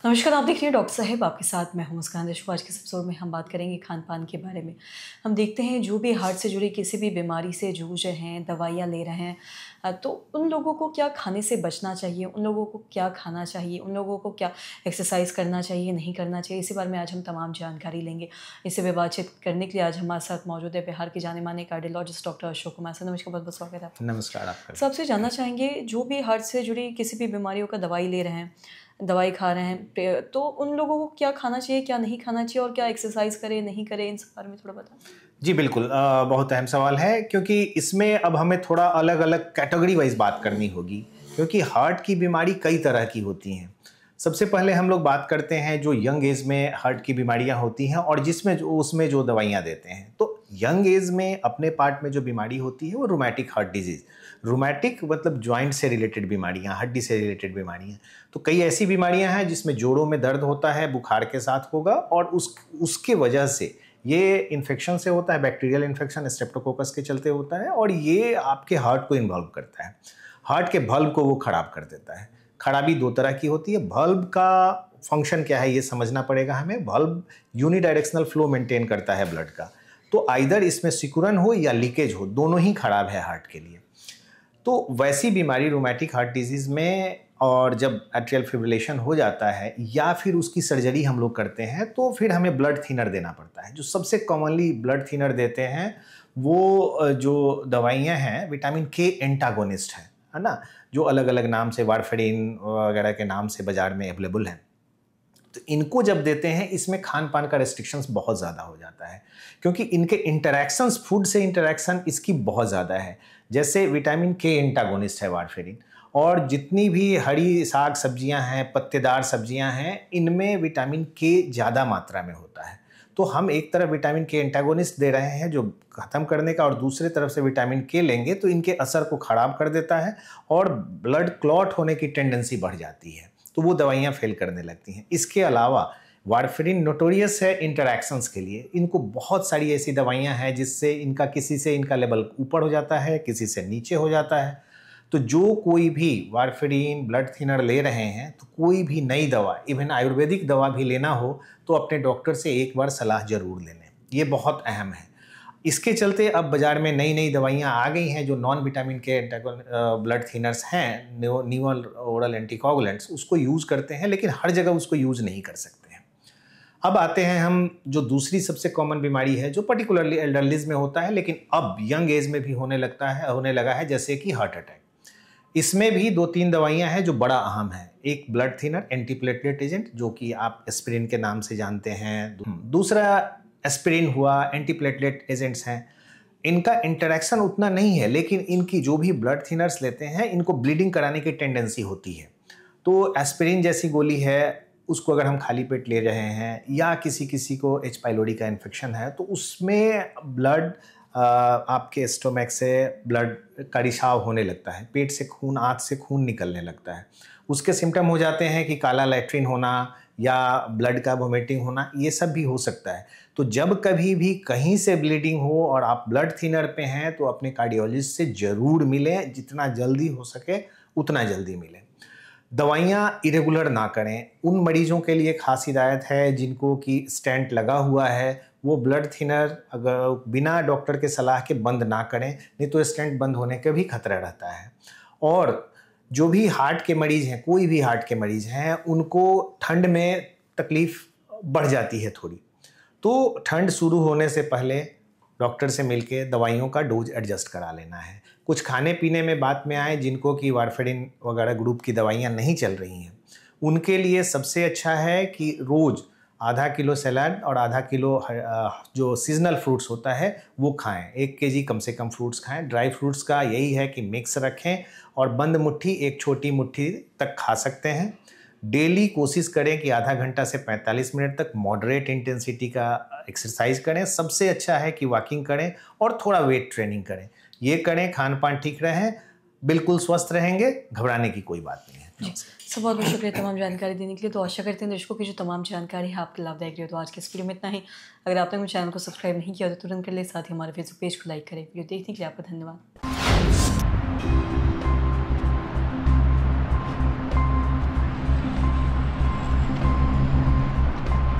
नमस्कार, आप देख रहे हैं डॉक्टर साहब, आपके साथ मैं हूं मुस्कान। आज के इस एपिसोड में हम बात करेंगे खान-पान के बारे में। हम देखते हैं जो भी हार्ट से जुड़ी किसी भी बीमारी से जूझ रहे हैं, दवाइयाँ ले रहे हैं, तो उन लोगों को क्या खाने से बचना चाहिए, उन लोगों को क्या खाना चाहिए, उन लोगों को क्या एक्सरसाइज़ करना चाहिए, नहीं करना चाहिए, इसी बारे में आज हम तमाम जानकारी लेंगे। इसी पे बातचीत करने के लिए आज हमारे साथ मौजूद है बिहार के जाने-माने cardiologist doctor Ashok Kumar sir. नमस्कार, बहुत-बहुत स्वागत है आपका। नमस्कार आपका भी। सबसे जानना चाहेंगे, जो भी हार्ट से जुड़ी किसी भी बीमारियों का दवाई ले रहे हैं, दवाई खा रहे हैं, तो उन लोगों को क्या खाना चाहिए, क्या नहीं खाना चाहिए और क्या एक्सरसाइज़ करें, नहीं करें, इन सब बारे में थोड़ा बताएँ? जी बिल्कुल, बहुत अहम सवाल है क्योंकि इसमें अब हमें थोड़ा अलग-अलग कैटेगरी वाइज़ बात करनी होगी क्योंकि हार्ट की बीमारी कई तरह की होती हैं। सबसे पहले हम लोग बात करते हैं जो यंग एज में हार्ट की बीमारियां होती हैं और उसमें जो दवाइयां देते हैं। तो यंग एज में अपने पार्ट में जो बीमारी होती है वो रूमेटिक हार्ट डिजीज़। रूमेटिक मतलब जॉइंट से रिलेटेड बीमारियां, हड्डी से रिलेटेड बीमारियां। तो कई ऐसी बीमारियां हैं जिसमें जोड़ों में दर्द होता है, बुखार के साथ होगा और उसके वजह से ये इन्फेक्शन से होता है, बैक्टीरियल इन्फेक्शन स्ट्रेप्टोकोकस के चलते होता है और ये आपके हार्ट को इन्वॉल्व करता है। हार्ट के बल्ब को वो खराब कर देता है। खराबी दो तरह की होती है। बल्ब का फंक्शन क्या है ये समझना पड़ेगा हमें। बल्ब यूनिडायरेक्शनल फ्लो मेंटेन करता है ब्लड का। तो आइदर इसमें सिकुड़न हो या लीकेज हो, दोनों ही खराब है हार्ट के लिए। तो वैसी बीमारी रूमेटिक हार्ट डिजीज़ में और जब एट्रियल फिब्रिलेशन हो जाता है या फिर उसकी सर्जरी हम लोग करते हैं तो फिर हमें ब्लड थिनर देना पड़ता है। जो सबसे कॉमनली ब्लड थिनर देते हैं वो जो दवाइयाँ हैं विटामिन के एंटागोनिस्ट है ना, जो अलग अलग नाम से वारफेरिन वगैरह के नाम से बाजार में अवेलेबल हैं। तो इनको जब देते हैं इसमें खान पान का रेस्ट्रिक्शंस बहुत ज़्यादा हो जाता है क्योंकि इनके इंटरैक्शंस, फूड से इंटरैक्शन इसकी बहुत ज़्यादा है। जैसे विटामिन के एंटागोनिस्ट है वारफेरिन, और जितनी भी हरी साग सब्जियां हैं, पत्तेदार सब्जियां हैं, इनमें विटामिन के ज़्यादा मात्रा में होता है। तो हम एक तरफ विटामिन के एंटागोनिस्ट दे रहे हैं जो ख़त्म करने का, और दूसरे तरफ से विटामिन के लेंगे तो इनके असर को ख़राब कर देता है और ब्लड क्लॉट होने की टेंडेंसी बढ़ जाती है। तो वो दवाइयाँ फेल करने लगती हैं। इसके अलावा वारफेरिन नोटोरियस है इंटरैक्शंस के लिए। इनको बहुत सारी ऐसी दवाइयाँ हैं जिससे इनका किसी से इनका लेवल ऊपर हो जाता है, किसी से नीचे हो जाता है। तो जो कोई भी वारफेरिन ब्लड थिनर ले रहे हैं तो कोई भी नई दवा, इवन आयुर्वेदिक दवा भी लेना हो तो अपने डॉक्टर से एक बार सलाह जरूर ले लें। ये बहुत अहम है। इसके चलते अब बाज़ार में नई नई दवाइयाँ आ गई हैं जो नॉन विटामिन के ब्लड थिनर्स हैं, न्यूअल ओरल एंटीकोगुलेंट्स, उसको यूज़ करते हैं लेकिन हर जगह उसको यूज़ नहीं कर सकते हैं। अब आते हैं हम जो दूसरी सबसे कॉमन बीमारी है जो पर्टिकुलरली एल्डरलीज में होता है लेकिन अब यंग एज में भी होने लगा है, जैसे कि हार्ट अटैक। इसमें भी दो तीन दवाइयाँ हैं जो बड़ा अहम है। एक ब्लड थिनर एंटीप्लेटलेट एजेंट जो कि आप एस्पिरिन के नाम से जानते हैं। दूसरा एस्पिरिन हुआ, एंटीप्लेटलेट एजेंट्स हैं। इनका इंटरेक्शन उतना नहीं है लेकिन इनकी जो भी ब्लड थिनर्स लेते हैं इनको ब्लीडिंग कराने की टेंडेंसी होती है। तो एस्पिरिन जैसी गोली है, उसको अगर हम खाली पेट ले रहे हैं या किसी किसी को एच पाइलोरी का इन्फेक्शन है तो उसमें ब्लड आपके स्टोमक से ब्लड का रिसाव होने लगता है, पेट से खून, आँत से खून निकलने लगता है। उसके सिम्टम हो जाते हैं कि काला लैट्रिन होना या ब्लड का वोमिटिंग होना, ये सब भी हो सकता है। तो जब कभी भी कहीं से ब्लीडिंग हो और आप ब्लड थिनर पे हैं तो अपने कार्डियोलॉजिस्ट से ज़रूर मिलें, जितना जल्दी हो सके उतना जल्दी मिलें। दवाइयाँ इरेगुलर ना करें। उन मरीजों के लिए खास हिदायत है जिनको कि स्टेंट लगा हुआ है, वो ब्लड थिनर अगर बिना डॉक्टर के सलाह के बंद ना करें, नहीं तो स्टेंट बंद होने का भी खतरा रहता है। और जो भी हार्ट के मरीज़ हैं, कोई भी हार्ट के मरीज़ हैं, उनको ठंड में तकलीफ़ बढ़ जाती है थोड़ी। तो ठंड शुरू होने से पहले डॉक्टर से मिलके दवाइयों का डोज एडजस्ट करा लेना है। कुछ खाने पीने में बात में आए जिनको कि वारफेरिन वगैरह ग्रुप की दवाइयाँ नहीं चल रही हैं, उनके लिए सबसे अच्छा है कि रोज़ आधा किलो सलाद और आधा किलो जो सीजनल फ्रूट्स होता है वो खाएं। 1 केजी कम से कम फ्रूट्स खाएं। ड्राई फ्रूट्स का यही है कि मिक्स रखें और बंद मुट्ठी, एक छोटी मुट्ठी तक खा सकते हैं। डेली कोशिश करें कि आधा घंटा से 45 मिनट तक मॉडरेट इंटेंसिटी का एक्सरसाइज करें। सबसे अच्छा है कि वॉकिंग करें और थोड़ा वेट ट्रेनिंग करें। ये करें, खान पान ठीक रहे, बिल्कुल स्वस्थ रहेंगे, घबराने की कोई बात नहीं है। जी, सब बहुत बहुत शुक्रिया तमाम जानकारी देने के लिए। तो आशा करते हैं दर्शकों की जो तमाम जानकारी है आपके लाभदायक रही हो। तो आज के इस वीडियो में इतना ही। अगर आपने मेरे चैनल को सब्सक्राइब नहीं किया तो तुरंत कर ले, साथ ही हमारे फेसबुक पेज को लाइक करें। वीडियो देखने के लिए आपका धन्यवाद।